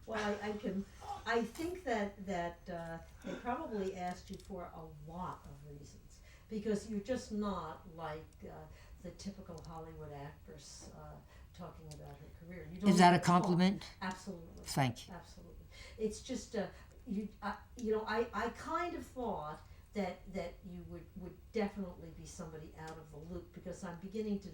Well, I think that they probably asked you for a lot of reasons, because you're just not like the typical Hollywood actress talking about her career. You don't Is that a talk. compliment? Absolutely. Thank you. Absolutely. It's just, I kind of thought that you would definitely be somebody out of the loop, because I'm beginning to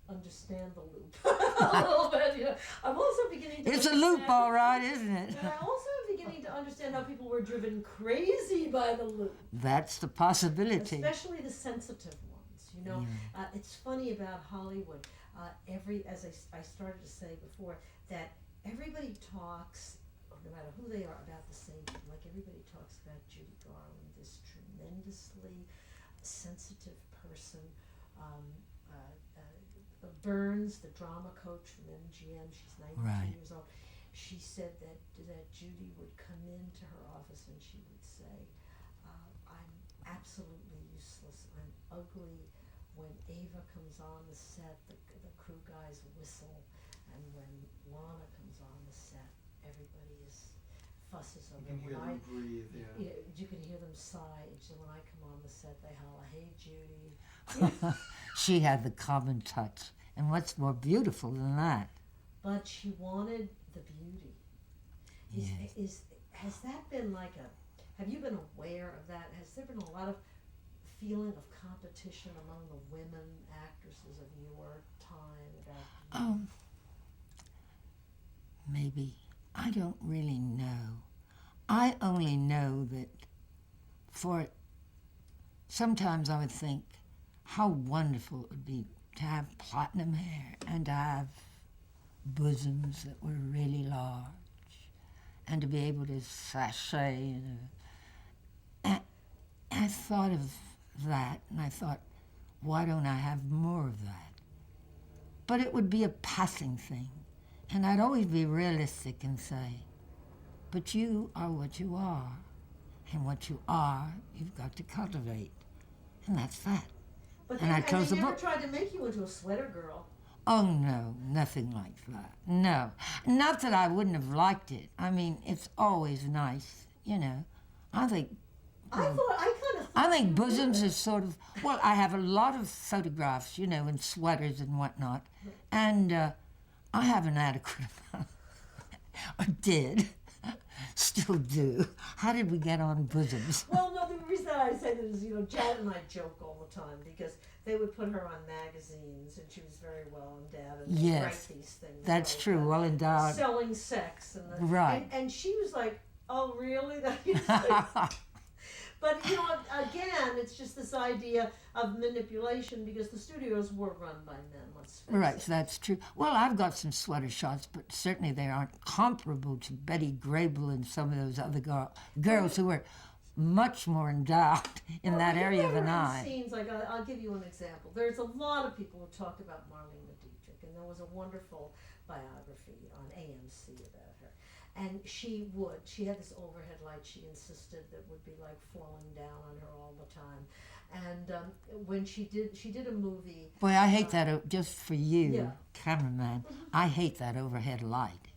understand the loop a little bit. You know, I'm also beginning to. It's a loop, all right, isn't it? And I'm also beginning to understand how people were driven crazy by the loop. That's the possibility. Especially the sensitive ones. You know, it's funny about Hollywood. As I started to say before, that everybody talks, no matter who they are, about the same thing. Like everybody talks about Judy Garland, this tremendously sensitive person. Burns, the drama coach from MGM, she's 92 Right. years old. She said that Judy would come into her office and she would say, I'm absolutely useless, I'm ugly. When Ava comes on the set, the crew guys whistle, and when Lana comes on the set, everybody fusses over. You can hear them breathe, yeah. You can hear them sigh. So when I come on the set, they holler, "Hey, Judy." She had the common touch. And what's more beautiful than that? But she wanted the beauty. Has that been like have you been aware of that? Has there been a lot of feeling of competition among the women actresses of your time? Maybe. I don't really know. I only know that sometimes I would think how wonderful it would be to have platinum hair and to have bosoms that were really large and to be able to sashay. And I thought of that and I thought, why don't I have more of that? But it would be a passing thing. And I'd always be realistic and say, but you are what you are. And what you are, you've got to cultivate. And that's that. But and I close the never book. tried to make you into a sweater girl. Oh, no, nothing like that. No. Not that I wouldn't have liked it. I mean, it's always nice, you know. I think bosoms is sort of, well, I have a lot of photographs, you know, in sweaters and whatnot. And I have an adequate amount, or did, still do. How did we get on bosoms? Well, no, the reason I say that is, you know, Janet and I joke all the time because they would put her on magazines and she was very well endowed and yes, write these things. That's like true, well endowed. Selling sex. Right. And she was like, oh, really? But, you know, again, it's just this idea of manipulation because the studios were run by men, let's face it. Right, so that's true. Well, I've got some sweater shots, but certainly they aren't comparable to Betty Grable and some of those other girls who were much more endowed in that area than I. Scenes, like I'll give you an example. There's a lot of people who talk about Marlene Dietrich, and there was a wonderful biography on AMC about her. And she had this overhead light, she insisted, that would be like falling down on her all the time. And when she did a movie. Boy, I hate that, just for you, yeah. cameraman, I hate that overhead light.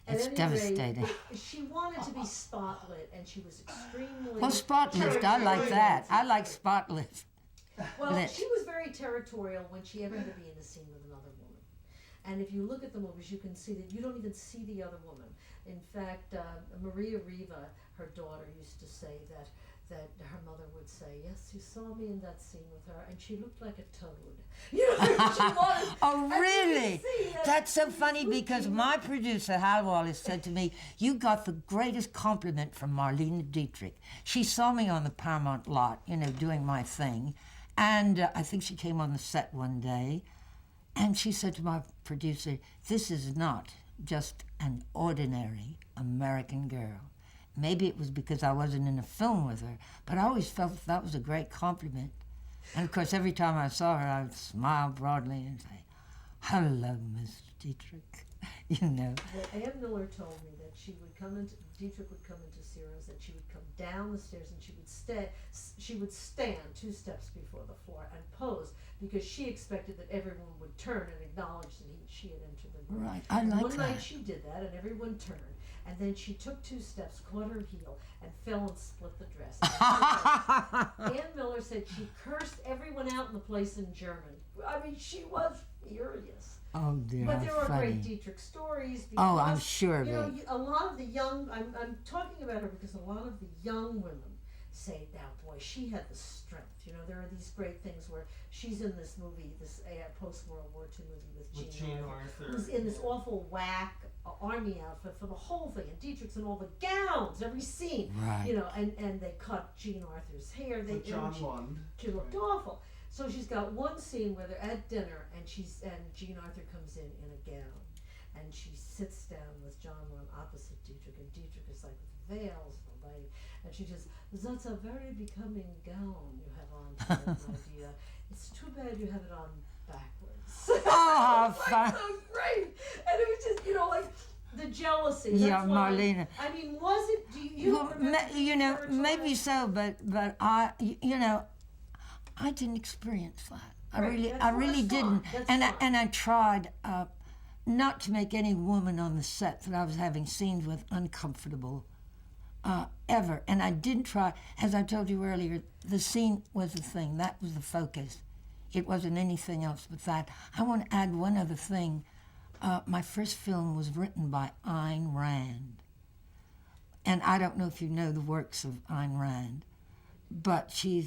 It's devastating. She wanted to be spotlit, and she was extremely. Well, spotlit, I like that. I like spotlit. Well, she was very territorial when she ever had to be in a scene with another woman. And if you look at the movies, you can see that you don't even see the other woman. In fact, Maria Riva, her daughter, used to say that her mother would say, "Yes, you saw me in that scene with her, and she looked like a toad." You know, she wanted, oh, really? That's so funny because my producer, Hal Wallace, said to me, "You got the greatest compliment from Marlene Dietrich. She saw me on the Paramount lot, you know, doing my thing, and I think she came on the set one day, and she said to my producer, 'This is not just an ordinary American girl.'" Maybe it was because I wasn't in a film with her, but I always felt that was a great compliment. And of course, every time I saw her, I would smile broadly and say, "Hello, Miss Dietrich." you know. Well, Ann Miller told me that Dietrich would come into Ciro's, and she would come down the stairs, and she would stand 2 steps before the floor and pose, because she expected that everyone would turn and acknowledge that she had entered the room. Right, I like One that. night she did that, and everyone turned, and then she took 2 steps, caught her heel, and fell and split the dress. Ann Miller said she cursed everyone out in the place in German. I mean, she was furious. Oh dear, But there are funny. great Dietrich stories. Oh, Because, I'm sure of you know, it. a lot of the young, I'm talking about her because a lot of the young women say, now boy, she had the strength. You know, there are these great things where she's in this movie, this post-World War II movie with Jean Arthur, who's in this awful whack army outfit for the whole thing, and Dietrich's in all the gowns, every scene. Right. You know, and they cut Jean Arthur's hair. She looked awful. So she's got one scene where they're at dinner, and Jean Arthur comes in a gown, and she sits down with John Lund opposite Dietrich, and Dietrich is like with veils and light, and she says, "That's a very becoming gown you have on tonight, my dear. It's too bad you have it on backwards." Oh, It's like so great, and it was just, you know, like the jealousy. That's yeah, why, Marlena. I mean, was it? Do you Well, remember you know, her maybe time? so, but you know, I didn't experience that. Right, I really that's fine, didn't. that's fine. I tried not to make any woman on the set that I was having scenes with uncomfortable ever. And I didn't try, as I told you earlier, the scene was the thing. That was the focus. It wasn't anything else but that. I want to add one other thing. My first film was written by Ayn Rand. And I don't know if you know the works of Ayn Rand, but she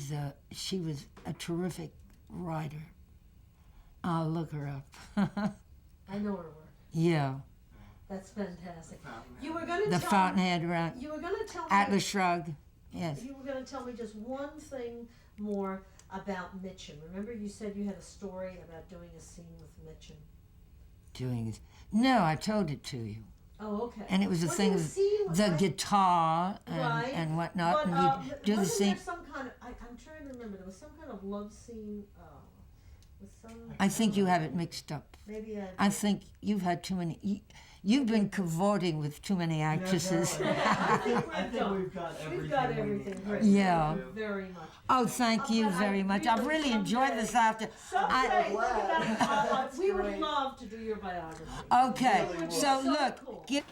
was a terrific writer. I'll look her up. I know her work. Yeah. That's fantastic. You were going to The tell Fountainhead, right? You were going to tell me. Atlas Shrugged. Yes. You were going to tell me just one thing more about Mitchum. Remember, you said you had a story about doing a scene with Mitchum. Doing this. No, I told it to you. Oh, okay. And it was a thing of the guitar and whatnot. But, and you do the wasn't scene. there some kind of? I'm trying to remember. There was some kind of love scene with some. I think you have it mixed up. Maybe I think you've had too many. You've been cavorting with too many actresses. I think we've got everything. We've got everything. Right. Yeah. Very much. Oh, thank you But very much. I've really enjoyed this after. Someday, we would love to do your biography. Okay, Really so So look, cool. give